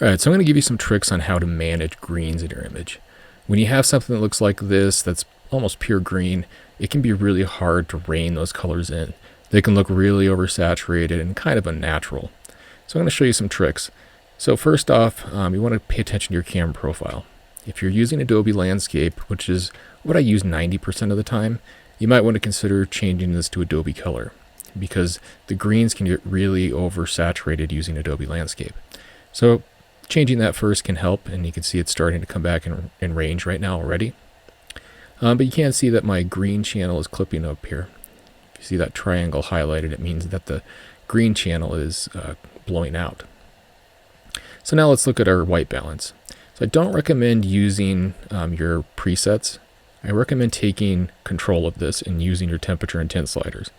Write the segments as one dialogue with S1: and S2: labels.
S1: Alright, so I'm going to give you some tricks on how to manage greens in your image. When you have something that looks like this, that's almost pure green, it can be really hard to rein those colors in. They can look really oversaturated and kind of unnatural. So I'm going to show you some tricks. So first off, you want to pay attention to your camera profile. If you're using Adobe Landscape, which is what I use 90% of the time, you might want to consider changing this to Adobe Color, because the greens can get really oversaturated using Adobe Landscape. So changing that first can help, and you can see it's starting to come back in range right now already. But you can see that my green channel is clipping up here. If you see that triangle highlighted, it means that the green channel is blowing out. So now let's look at our white balance. So I don't recommend using your presets. I recommend taking control of this and using your temperature and tint sliders.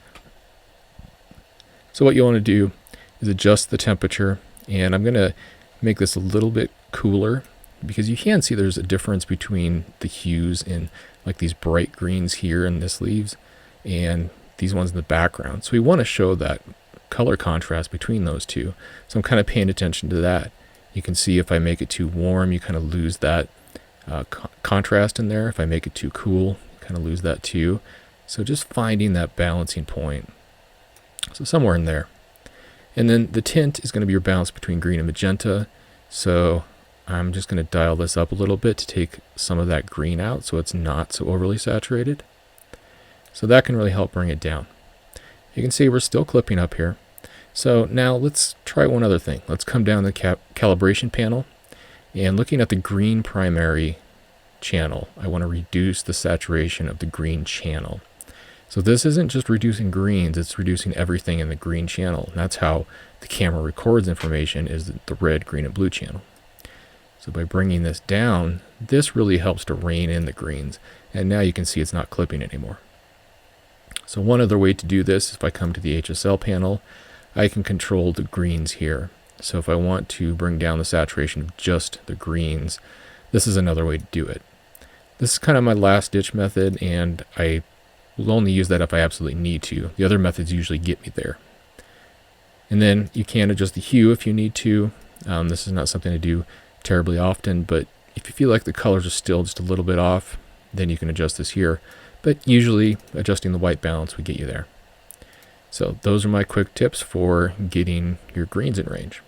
S1: So what you want to do is adjust the temperature, and I'm going to make this a little bit cooler, because you can see there's a difference between the hues in like these bright greens here in this leaves and these ones in the background. So we want to show that color contrast between those two. So I'm kind of paying attention to that. You can see if I make it too warm, you kind of lose that contrast in there. If I make it too cool, you kind of lose that too. So just finding that balancing point. So somewhere in there. And then the tint is going to be your balance between green and magenta. So I'm just going to dial this up a little bit to take some of that green out so it's not so overly saturated. So that can really help bring it down. You can see we're still clipping up here. So now let's try one other thing. Let's come down the calibration panel, and looking at the green primary channel, I want to reduce the saturation of the green channel. So this isn't just reducing greens, it's reducing everything in the green channel. And that's how the camera records information, is the red, green, and blue channel. So by bringing this down, this really helps to rein in the greens. And now you can see it's not clipping anymore. So one other way to do this is if I come to the HSL panel, I can control the greens here. So if I want to bring down the saturation of just the greens, this is another way to do it. This is kind of my last ditch method, and I will only use that if I absolutely need to. The other methods usually get me there. And then you can adjust the hue if you need to. This is not something to do terribly often, but if you feel like the colors are still just a little bit off, then you can adjust this here. But usually adjusting the white balance would get you there. So those are my quick tips for getting your greens in range.